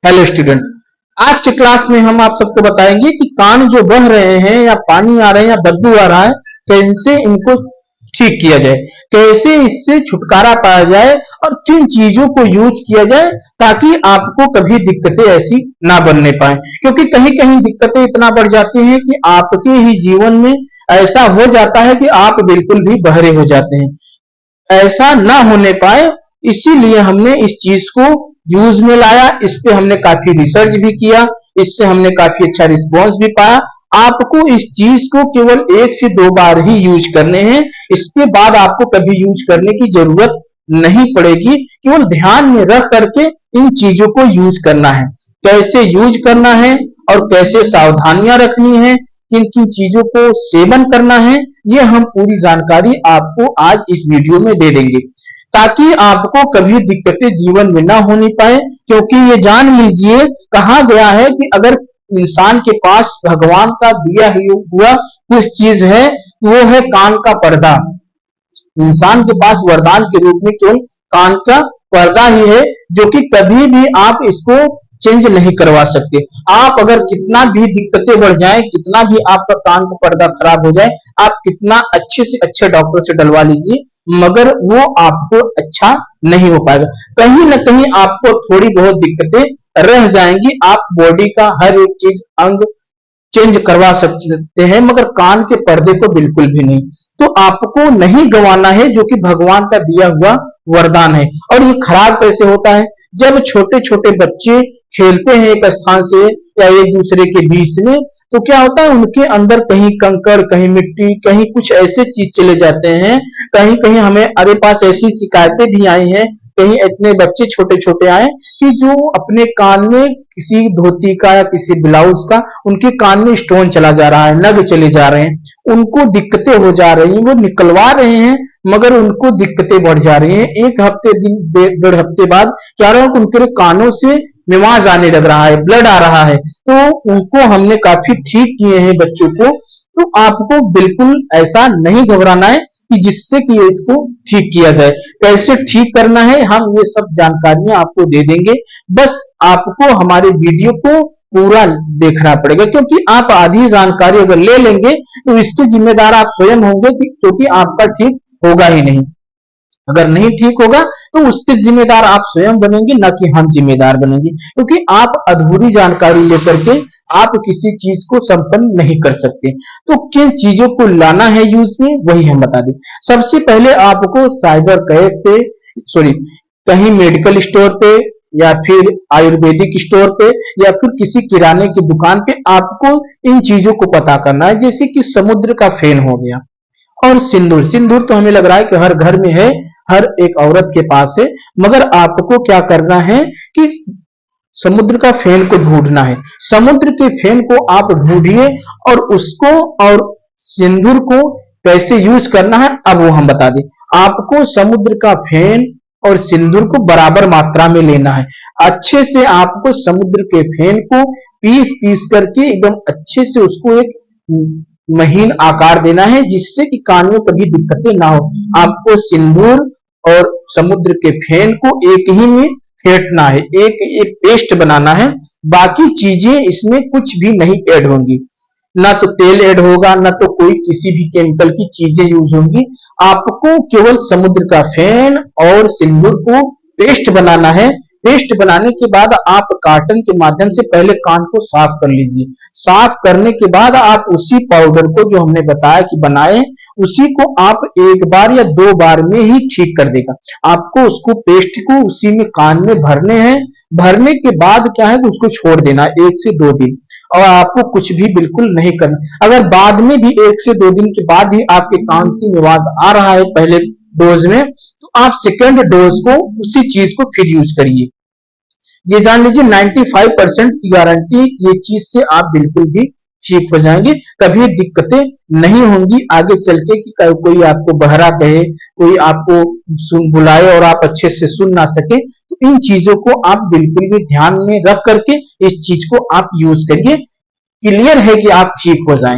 Hello student, आज के class में हम आप सबको बताएंगे कि कान जो बह रहे हैं या पानी आ रहे हैं या बदबू आ रहा है, कैसे इनको ठीक किया जाए, कैसे इससे छुटकारा पाया जाए और किन चीजों को यूज किया जाए ताकि आपको कभी दिक्कतें ऐसी ना बनने पाए। क्योंकि कहीं कहीं दिक्कतें इतना बढ़ जाती हैं कि आपके ही जीवन में ऐसा हो जाता है कि आप बिल्कुल भी बहरे हो जाते हैं। ऐसा ना होने पाए, इसीलिए हमने इस चीज को यूज में लाया। इस पे हमने काफी रिसर्च भी किया, इससे हमने काफी अच्छा रिस्पॉन्स भी पाया। आपको इस चीज को केवल 1 से 2 बार ही यूज करने हैं, इसके बाद आपको कभी यूज करने की जरूरत नहीं पड़ेगी। केवल ध्यान में रख करके इन चीजों को यूज करना है, कैसे यूज करना है और कैसे सावधानियां रखनी है, किन किन चीजों को सेवन करना है, ये हम पूरी जानकारी आपको आज इस वीडियो में दे देंगे ताकि आपको कभी दिक्कतें जीवन में ना होनी पाए। क्योंकि ये जान लीजिए, कहा गया है कि अगर इंसान के पास भगवान का दिया हुआ कुछ चीज है, वो है कान का पर्दा। इंसान के पास वरदान के रूप में केवल कान का पर्दा ही है, जो कि कभी भी आप इसको चेंज नहीं करवा सकते। आप अगर कितना भी दिक्कतें बढ़ जाए, कितना भी आपका कान का पर्दा खराब हो जाए, आप कितना अच्छे से अच्छे डॉक्टर से डलवा लीजिए, मगर वो आपको अच्छा नहीं हो पाएगा। कहीं ना कहीं आपको थोड़ी बहुत दिक्कतें रह जाएंगी। आप बॉडी का हर एक चीज अंग चेंज करवा सकते हैं, मगर कान के पर्दे को बिल्कुल भी नहीं। तो आपको नहीं गंवाना है, जो कि भगवान का दिया हुआ वरदान है। और ये खराब कैसे होता है? जब छोटे छोटे बच्चे खेलते हैं एक स्थान से या एक दूसरे के बीच में, तो क्या होता है, उनके अंदर कहीं कंकड़, कहीं मिट्टी, कहीं कुछ ऐसे चीज चले जाते हैं। कहीं कहीं हमारे पास ऐसी शिकायतें भी आई हैं, कहीं इतने बच्चे छोटे छोटे आए कि जो अपने कान में किसी धोती का या किसी ब्लाउज का उनके कान में स्टोन चला जा रहा है, नग चले जा रहे हैं, उनको दिक्कतें हो जा रही हैं। वो निकलवा रहे हैं मगर उनको दिक्कतें बढ़ जा रही हैं। 1 हफ्ते, दिन 1.5 हफ्ते बाद क्या रहा है, उनके कानों से मिवाज आने लग रहा है, ब्लड आ रहा है। तो उनको हमने काफी ठीक किए हैं बच्चों को। तो आपको बिल्कुल ऐसा नहीं घबराना है कि जिससे कि इसको ठीक किया जाए। कैसे ठीक करना है, हम ये सब जानकारियां आपको दे देंगे। बस आपको हमारे वीडियो को पूरा देखना पड़ेगा, क्योंकि आप आधी जानकारी अगर ले लेंगे तो इसके जिम्मेदार आप स्वयं होंगे, क्योंकि आपका ठीक होगा ही नहीं। अगर नहीं ठीक होगा तो उसके जिम्मेदार आप स्वयं बनेंगे, ना कि हम जिम्मेदार बनेंगे। क्योंकि आप अधूरी जानकारी लेकर के आप किसी चीज को संपन्न नहीं कर सकते। तो किन चीजों को लाना है यूज में, वही हम बता दें। सबसे पहले आपको साइबर कैफे पे, सॉरी, कहीं मेडिकल स्टोर पे या फिर आयुर्वेदिक स्टोर पे या फिर किसी किराने की दुकान पे आपको इन चीजों को पता करना है। जैसे कि समुद्र का फेन हो गया और सिंदूर। सिंदूर तो हमें लग रहा है कि हर घर में है, हर एक औरत के पास है, मगर आपको क्या करना है कि समुद्र का फेन को ढूंढना है। समुद्र के फेन को आप ढूंढिए और उसको और सिंदूर को कैसे यूज करना है अब वो हम बता दें। आपको समुद्र का फेन और सिंदूर को बराबर मात्रा में लेना है। अच्छे से आपको समुद्र के फेन को पीस पीस करके एकदम अच्छे से उसको एक महीन आकार देना है, जिससे कि कान में कभी दिक्कतें ना हो। आपको सिंदूर और समुद्र के फेन को एक ही में फेंटना है, एक पेस्ट बनाना है। बाकी चीजें इसमें कुछ भी नहीं ऐड होंगी, ना तो तेल ऐड होगा, ना तो कोई किसी भी केमिकल की चीजें यूज होंगी। आपको केवल समुद्र का फेन और सिंदूर को पेस्ट बनाना है। पेस्ट बनाने के बाद आप कॉटन के माध्यम से पहले कान को साफ कर लीजिए। साफ करने के बाद आप उसी पाउडर को, जो हमने बताया कि बनाए, उसी को आप 1 बार या 2 बार में ही ठीक कर देगा। आपको उसको पेस्ट को उसी में कान में भरने हैं। भरने के बाद क्या है कि उसको छोड़ देना 1 से 2 दिन, और आपको कुछ भी बिल्कुल नहीं करना। अगर बाद में भी 1 से 2 दिन के बाद ही आपके कान से आवाज आ रहा है पहले डोज में, तो आप सेकंड डोज को उसी चीज को फिर यूज करिए। ये जान लीजिए 95% की गारंटी, ये चीज से आप बिल्कुल भी ठीक हो जाएंगे। कभी दिक्कतें नहीं होंगी आगे चल के कि कोई आपको बहरा कहे, कोई आपको सुन बुलाए और आप अच्छे से सुन ना सके। तो इन चीजों को आप बिल्कुल भी ध्यान में रख करके इस चीज को आप यूज करिए। क्लियर है कि आप ठीक हो जाएंगे।